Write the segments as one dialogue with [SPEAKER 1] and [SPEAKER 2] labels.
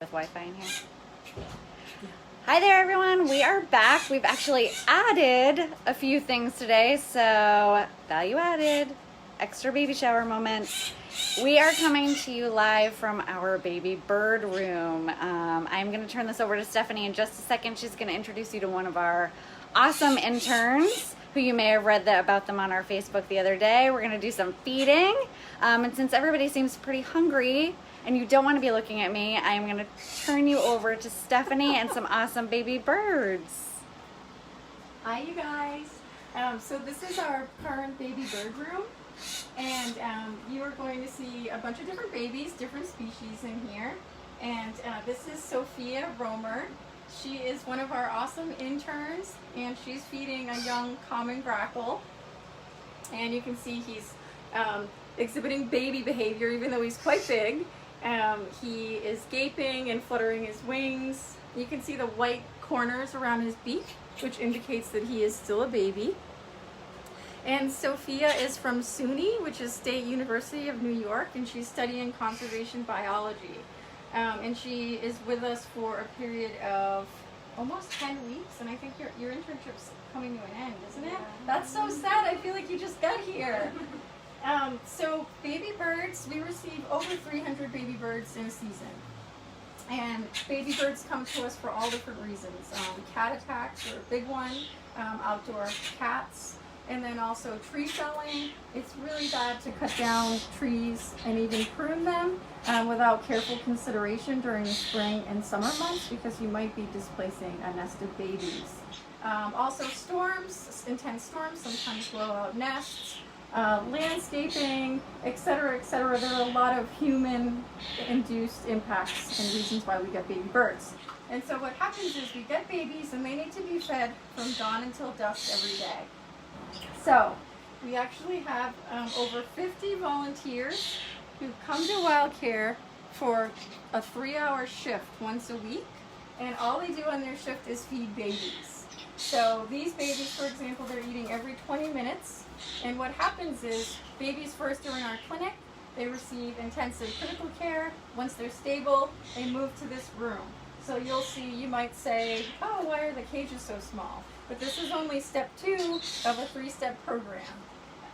[SPEAKER 1] with Wi-Fi in here. Hi there everyone, we are back. We've actually added a few things today, so value added, extra baby shower moment. We are coming to you live from our baby bird room. I'm going to turn this over to Stephanie in just a second. She's going to introduce you to one of our awesome interns who you may have read about them on our Facebook the other day. We're going to do some feeding, and since everybody seems pretty hungry and you don't want to be looking at me, I am going to turn you over to Stephanie and some awesome baby birds.
[SPEAKER 2] Hi you guys. So this is our current baby bird room, and you are going to see a bunch of different babies, different species in here. And this is Sophia Romer. She is one of our awesome interns, and she's feeding a young common grackle. And you can see he's exhibiting baby behavior even though he's quite big. He is gaping and fluttering his wings. You can see the white corners around his beak, which indicates that he is still a baby. And Sophia is from SUNY, which is State University of New York, and she's studying conservation biology. And she is with us for a period of almost 10 weeks, and I think your internship's coming to an end, isn't it? That's so sad. I feel like you just got here. So baby birds, we receive over 300 baby birds in a season. And baby birds come to us for all different reasons. Cat attacks are a big one, outdoor cats, and then also tree felling. It's really bad to cut down trees and even prune them without careful consideration during the spring and summer months, because you might be displacing a nest of babies. Also storms, intense storms sometimes blow out nests. Landscaping, etc., etc. There are a lot of human-induced impacts and reasons why we get baby birds. And so what happens is we get babies and they need to be fed from dawn until dusk every day. So we actually have over 50 volunteers who come to Wild Care for a 3-hour shift once a week, and all they do on their shift is feed babies. So these babies, for example, they're eating every 20 minutes. And what happens is babies first are in our clinic, they receive intensive critical care. Once they're stable, they move to this room. So you'll see, you might say, oh, why are the cages so small? But this is only step 2 of a 3-step program.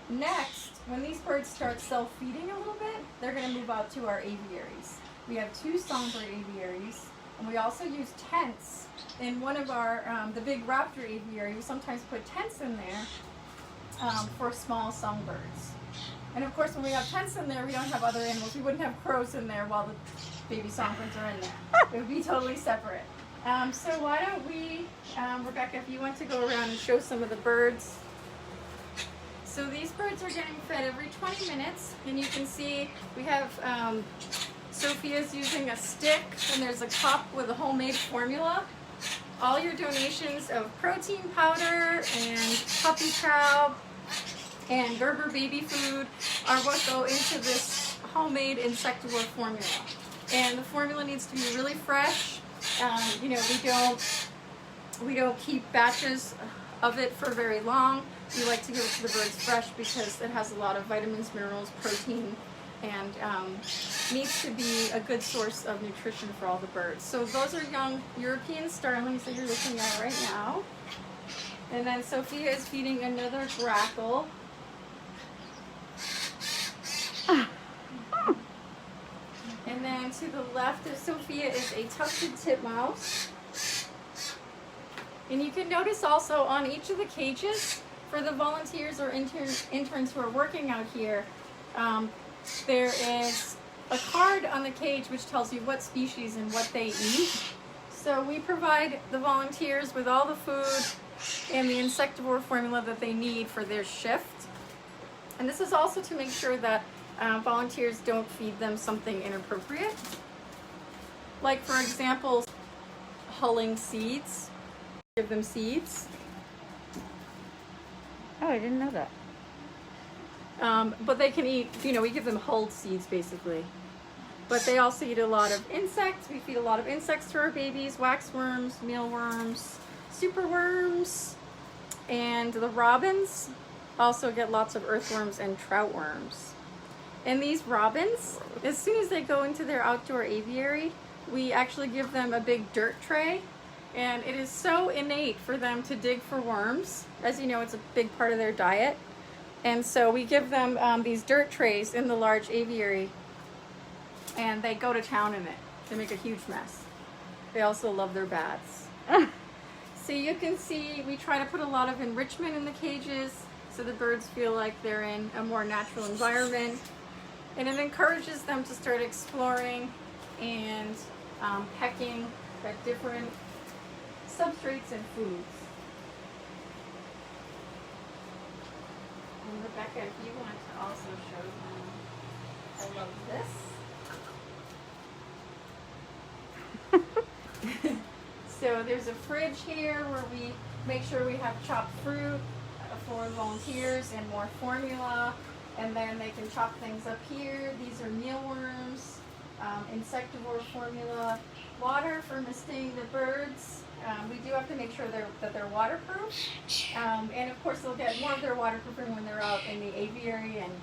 [SPEAKER 2] Next, when these birds start self-feeding a little bit, they're going to move out to our aviaries. We have 2 songbird aviaries, and we also use tents. In one of our, the big raptor aviary, we sometimes put tents in there for small songbirds. And of course, when we have tents in there, we don't have other animals. We wouldn't have crows in there while the baby songbirds are in there. It would be totally separate. So why don't we, Rebecca, if you want to go around and show some of the birds. So these birds are getting fed every 20 minutes, and you can see we have Sophia's using a stick, and there's a cup with a homemade formula. All your donations of protein powder and puppy chow and Gerber baby food are what go into this homemade insectivore formula. And the formula needs to be really fresh. You know, we don't keep batches of it for very long. We like to give it to the birds fresh because it has a lot of vitamins, minerals, protein, and needs to be a good source of nutrition for all the birds. So those are young European starlings that you're looking at right now. And then Sophia is feeding another grackle. And then to the left of Sophia is a tufted titmouse. And you can notice also on each of the cages, for the volunteers or interns who are working out here, there is a card on the cage which tells you what species and what they eat. So we provide the volunteers with all the food and the insectivore formula that they need for their shift. And this is also to make sure that volunteers don't feed them something inappropriate. Like, for example, hulling seeds. Give them seeds.
[SPEAKER 1] Oh, I didn't know that.
[SPEAKER 2] But they can eat, you know, we give them hulled seeds basically. But they also eat a lot of insects. We feed a lot of insects to our babies, waxworms, mealworms, superworms, and the robins also get lots of earthworms and troutworms. And these robins, as soon as they go into their outdoor aviary, we actually give them a big dirt tray, and it is so innate for them to dig for worms. As you know, it's a big part of their diet. And so we give them these dirt trays in the large aviary, and they go to town in it. They make a huge mess. They also love their baths. So you can see we try to put a lot of enrichment in the cages so the birds feel like they're in a more natural environment. And it encourages them to start exploring and pecking at different substrates and foods. And Rebecca, if you want to also show them, I love this. So there's a fridge here where we make sure we have chopped fruit for volunteers and more formula. And then they can chop things up here. These are mealworms, insectivore formula, water for misting the birds. We do have to make sure that they're waterproof. And of course they'll get more of their waterproofing when they're out in the aviary and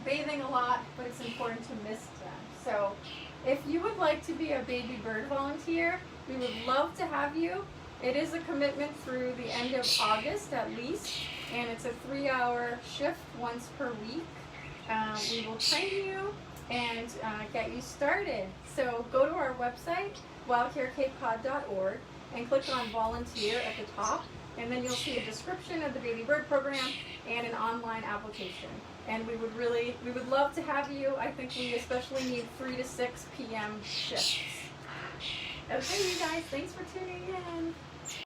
[SPEAKER 2] bathing a lot, but it's important to mist them. So if you would like to be a baby bird volunteer, we would love to have you. It is a commitment through the end of August at least, and it's a 3-hour shift once per week. We will train you and get you started. So go to our website, wildcarecapecod.org, and click on volunteer at the top, and then you'll see a description of the baby bird program and an online application. And we would love to have you. I think we especially need 3 to 6 p.m. shifts. Okay, you guys, thanks for tuning in.